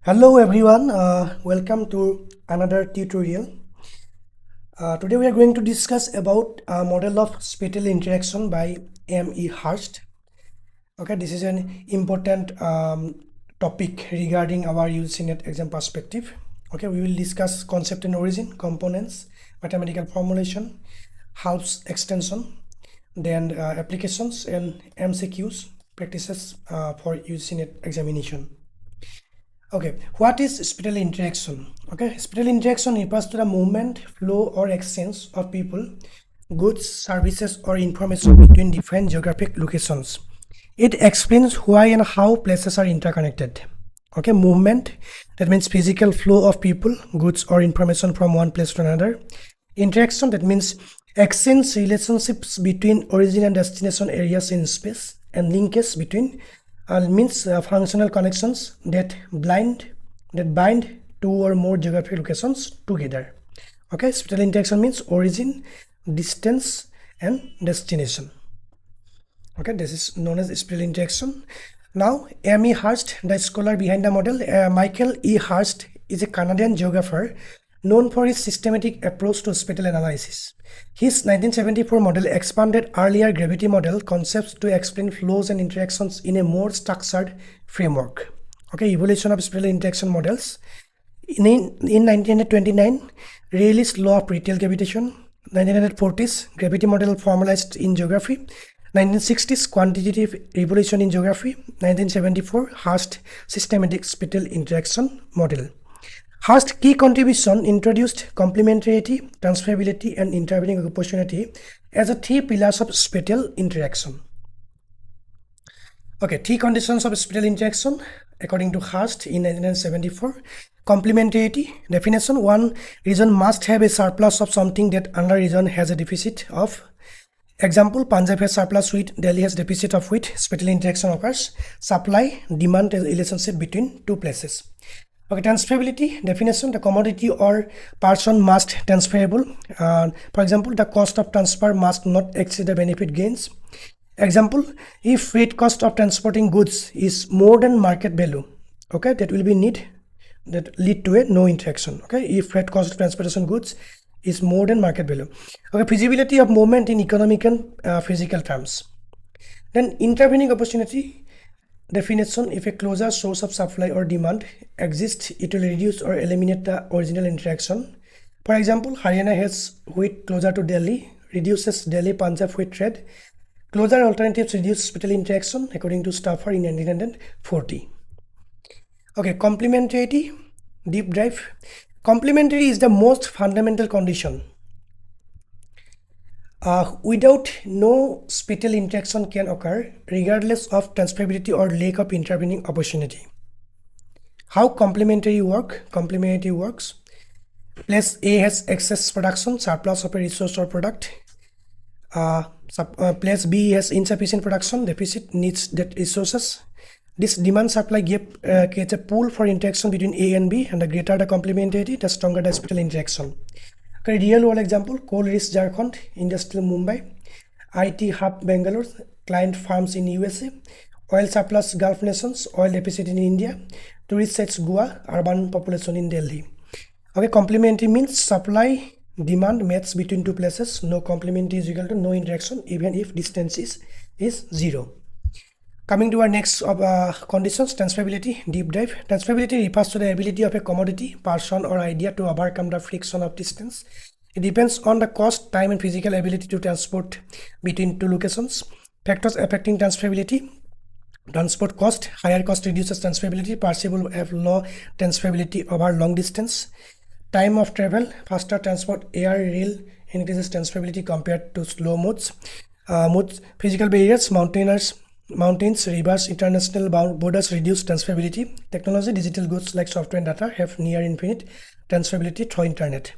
Hello everyone, welcome to another tutorial. Today we are going to discuss about a model of spatial interaction by M.E. Hurst. Okay, this is an important topic regarding our UGC NET exam perspective. Okay, we will discuss concept and origin, components, mathematical formulation, Hurst extension, then applications and MCQs, practices for UGC NET examination. Okay, what is spatial interaction? Okay, spatial interaction refers to the movement, flow, or exchange of people, goods, services, or information between different geographic locations. It explains why and how places are interconnected. Okay, movement, that means physical flow of people, goods, or information from one place to another. Interaction, that means exchange relationships between origin and destination areas in space, and linkage between means functional connections that bind two or more geographic locations together. Okay, spatial interaction means origin, distance, and destination. Okay, this is known as spatial interaction. Now, M.E. Hurst, the scholar behind the model, Michael E. Hurst is a Canadian geographer known for his systematic approach to spatial analysis. His 1974 model expanded earlier gravity model concepts to explain flows and interactions in a more structured framework. Okay, evolution of spatial interaction models. In 1929, Rayleigh's law of radial gravitation. 1940s, gravity model formalized in geography. 1960s, quantitative evolution in geography. 1974, Hurst systematic spatial interaction model. Hurst's key contribution introduced complementarity, transferability, and intervening opportunity as the three pillars of spatial interaction. Okay, three conditions of spatial interaction according to Hurst in 1974. Complementarity definition: one region must have a surplus of something that another region has a deficit of. Example: Punjab has surplus wheat, Delhi has deficit of wheat. Spatial interaction occurs. Supply-demand relationship between two places. Okay, transferability definition: the commodity or person must transferable. For example, the cost of transfer must not exceed the benefit gains. Example: if freight cost of transporting goods is more than market value, okay, that will be lead to a no interaction. Okay, if freight cost of transportation goods is more than market value. Okay, feasibility of movement in economic and physical terms. Then intervening opportunity definition: if a closer source of supply or demand exists, it will reduce or eliminate the original interaction. For example, Haryana has wheat closer to Delhi, reduces Delhi-Punjab wheat trade. Closer alternatives reduce spatial interaction according to Stauffer in 1940. Okay, complementarity deep dive. Complementary is the most fundamental condition. Without no spatial interaction can occur regardless of transferability or lack of intervening opportunity. How complementarity works: place A has excess production, surplus of a resource or product. Place B has insufficient production, deficit, needs that resources. This demand supply gap creates a pool for interaction between A and B, and the greater the complementarity, the stronger the spatial interaction. Okay, real world example: coal rich Jharkhand, industrial Mumbai, IT hub Bangalore, client farms in USA, oil surplus Gulf nations, oil deficit in India, tourist sites Goa, urban population in Delhi. Okay, complementary means supply demand match between two places. No complementary is equal to no interaction even if distance is zero. Coming to our next conditions, transferability deep dive. Transferability refers to the ability of a commodity, person, or idea to overcome the friction of distance. It depends on the cost, time, and physical ability to transport between two locations. Factors affecting transferability: transport cost. Higher cost reduces transferability. Perceivable have low transferability over long distance. Time of travel: faster transport, air, rail, increases transferability compared to slow modes. Physical barriers: mountains, rivers, international borders reduce transferability. Technology: digital goods like software and data have near infinite transferability through internet.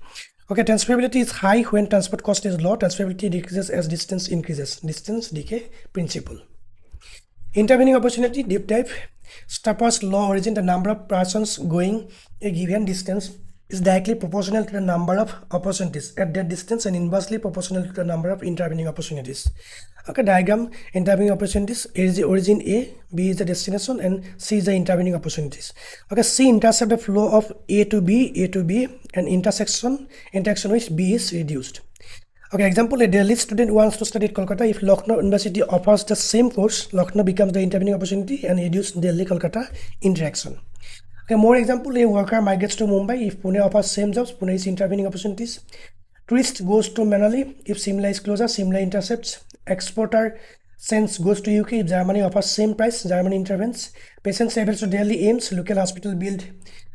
Okay, transferability is high when transport cost is low. Transferability decreases as distance increases. Distance decay principle. Intervening opportunity deep dive. Stoppers law origin: the number of persons going a given distance is directly proportional to the number of opportunities at that distance and inversely proportional to the number of intervening opportunities. Okay, diagram: intervening opportunities. A is the origin A, B is the destination, and C is the intervening opportunities. Okay, C intercept the flow of A to B, and interaction with B is reduced. Okay, example: a Delhi student wants to study at Kolkata. If Lucknow University offers the same course, Lucknow becomes the intervening opportunity and reduce Delhi-Kolkata interaction. Okay, more example: a worker migrates to Mumbai. If Pune offers same jobs, Pune is intervening opportunities. Tourist goes to Manali. If Simla is closer, Simla intercepts. Exporter sends goes to UK. If Germany offers same price, Germany intervenes. Patient travels to Delhi, AIMS. Local hospital build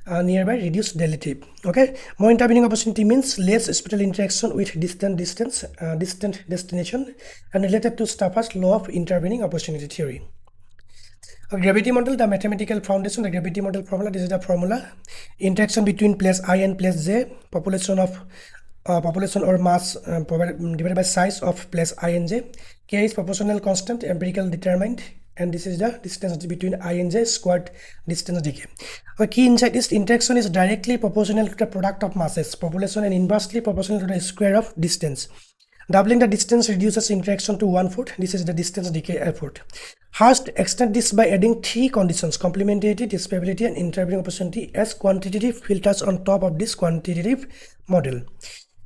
nearby, reduce Delhi trip. Okay, more intervening opportunity means less spatial interaction with distant destination, and related to Stafford's law of intervening opportunity theory. A gravity model, the mathematical foundation, the gravity model formula. This is the formula: interaction between place I and place J, population or mass divided by size of place I and J. K is proportional constant, empirical determined, and this is the distance between I and J, squared distance decay. A key insight is interaction is directly proportional to the product of masses, population, and inversely proportional to the square of distance. Doubling the distance reduces interaction to 1/4. This is the distance decay effort. Hurst extend this by adding 3 conditions: complementarity, transferability, and intervening opportunity as quantitative filters on top of this quantitative model.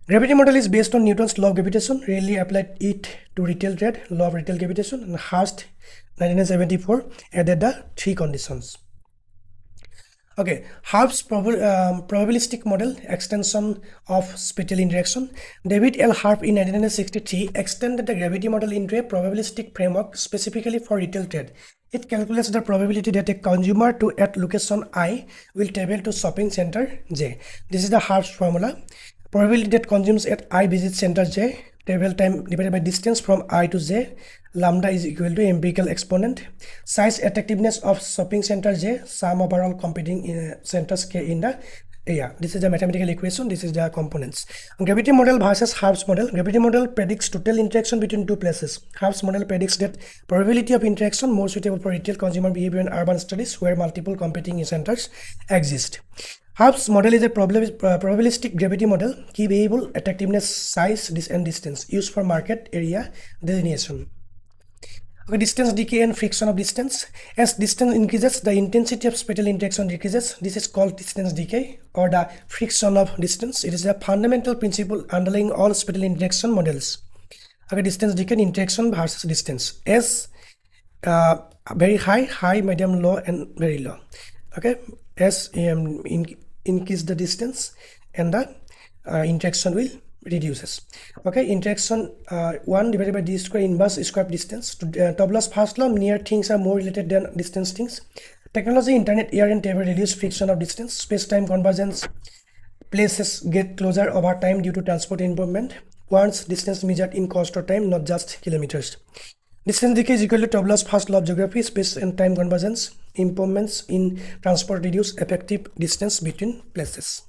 Gravity model is based on Newton's law of gravitation, rarely applied it to retail trade, law of retail gravitation, and Hurst 1974 added the 3 conditions. Okay, Hurst's probabilistic model, extension of spatial interaction. David L. Hurst in 1963 extended the gravity model into a probabilistic framework specifically for retail trade. It calculates the probability that a consumer at location I will travel to shopping center J. This is the Hurst formula. Probability that consumes at I visits center J, travel time divided by distance from I to J, lambda is equal to empirical exponent. Size attractiveness of shopping center J, sum of all competing centers K in the area. This is the mathematical equation. This is the components. Gravity model versus Hurst model. Gravity model predicts total interaction between 2 places. Hurst model predicts that probability of interaction more suitable for retail consumer behavior in urban studies where multiple competing centers exist. Hurst's model is a probabilistic gravity model, key variable, attractiveness, size, and distance, used for market area delineation. Okay, distance decay and friction of distance. As distance increases, the intensity of spatial interaction decreases. This is called distance decay or the friction of distance. It is a fundamental principle underlying all spatial interaction models. Okay, distance decay, interaction versus distance. S very high, medium, low, and very low. Okay, as increase the distance and the interaction will reduces. Okay, interaction 1 divided by d square inverse square of distance. Tobler's first law: near things are more related than distant things. Technology, internet, air, and table reduce friction of distance. Space-time convergence, places get closer over time due to transport improvement. Once distance measured in cost or time, not just kilometers. Distance decay is equal to Tobler's first law of geography. Space and time convergence, improvements in transport reduce effective distance between places.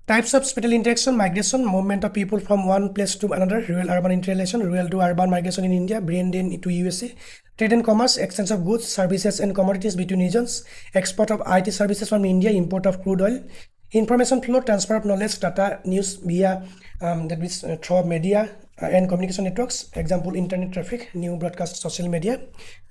Types of spatial interaction: migration, movement of people from one place to another, rural-urban interrelation, rural to urban migration in India, brain drain to USA. Trade and commerce, exchange of goods, services, and commodities between regions, export of IT services from India, import of crude oil. Information flow, transfer of knowledge, data, news via that means through media and communication networks. Example: internet traffic, new broadcast, social media.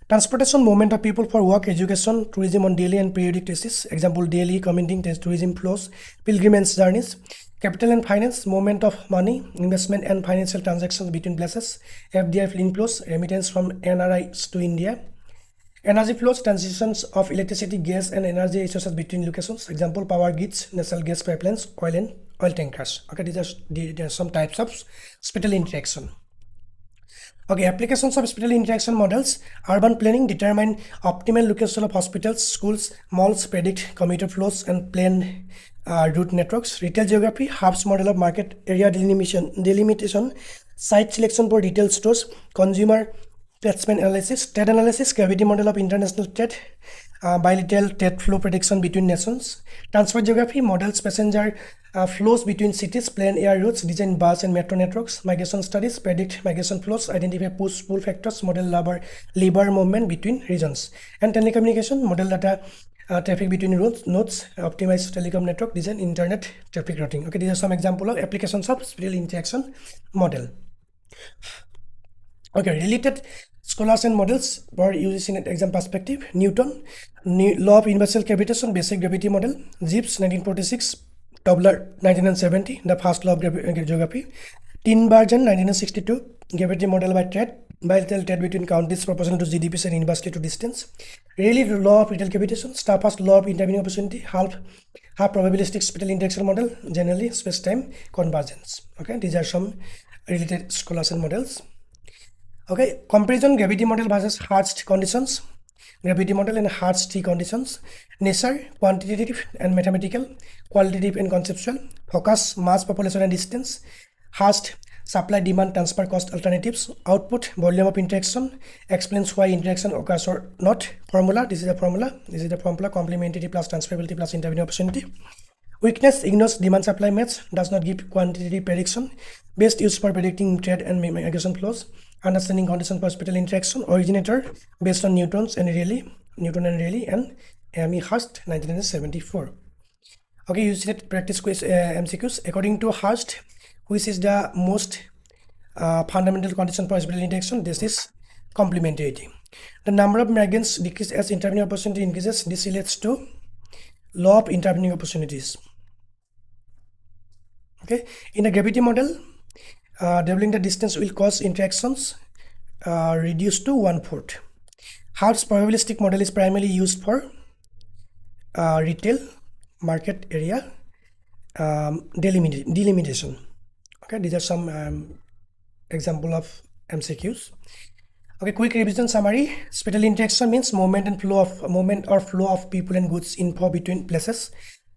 Transportation, movement of people for work, education, tourism on daily and periodic basis. Example: daily commuting, tourism flows, pilgrimage journeys. Capital and finance, movement of money, investment and financial transactions between places. FDI inflows, remittance from NRIs to India. Energy flows, transitions of electricity, gas, and energy resources between locations. Example: power grids, natural gas pipelines, oil tankers. Okay, these are some types of spatial interaction. Okay, applications of spatial interaction models. Urban planning, determine optimal location of hospitals, schools, malls, predict commuter flows, and plan route networks. Retail geography, Hurst model of market area delimitation, site selection for retail stores, consumer catchment analysis. Trade analysis, gravity model of international trade, bilateral trade flow prediction between nations. Transport geography, models passenger flows between cities, plan air routes, design bus and metro networks. Migration studies, predict migration flows, identify push-pull factors, model labor movement between regions. And telecommunication, model data traffic between nodes, optimize telecom network design, internet traffic routing. Okay, these are some example of applications of spatial interaction model. Okay, related scholars and models for UGC NET exam perspective: Newton, law of universal gravitation, basic gravity model; Gibbs 1946, Tobler 1970, the first law of geography; Tinbergen 1962, gravity model by bilateral trade between countries proportional to GDPs and inversely to distance; Rayleigh law of retail gravitation; Stafford's law of intervening opportunity; half probabilistic spatial interaction model; generally space-time convergence. Okay, these are some related scholars and models. Okay, comparison gravity model versus Hurst conditions, gravity model and Hurst T conditions; nature, quantitative and mathematical, qualitative and conceptual; focus, mass, population and distance; Hurst, supply, demand, transfer, cost alternatives; output, volume of interaction, explains why interaction occurs or not; formula, this is the formula, complementarity plus transferability plus intervening opportunity; weakness, ignores demand supply match, does not give quantitative prediction, best used for predicting trade and migration flows; understanding conditions for spatial interaction; originator, based on Newton and Rayleigh, and M.E. Hurst 1974. Okay, you see that practice quiz MCQs. According to Hurst, which is the most fundamental condition for spatial interaction? This is complementarity. The number of migrants decreases as intervening opportunity increases. This relates to law of intervening opportunities. Okay, in a gravity model, doubling the distance will cause interactions reduced to 1/4. Hurst's probabilistic model is primarily used for retail market area delimitation. Okay, these are some example of MCQs. Okay, quick revision summary. Spatial interaction means movement or flow of people and goods info between places.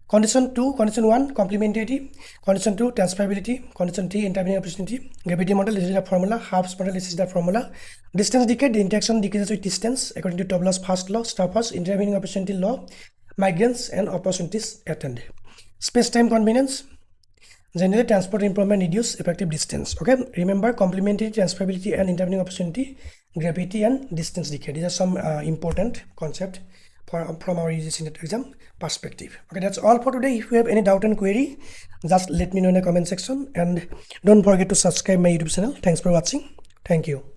Condition 1, complementarity. Condition 2, transferability. Condition 3, intervening opportunity. Gravity model, this is the formula. Hurst model, this is the formula. Distance decay, the interaction decreases with distance according to Tobler's first law. Stafford's intervening opportunity law, migrants and opportunities attend. Space-time convenience, generally transport improvement reduce effective distance. Okay, remember complementarity, transferability and intervening opportunity, gravity and distance decay. These are some important concepts from our UGC NET exam perspective. Okay, that's all for today. If you have any doubt and query, just let me know in the comment section, and don't forget to subscribe my YouTube channel. Thanks for watching. Thank you.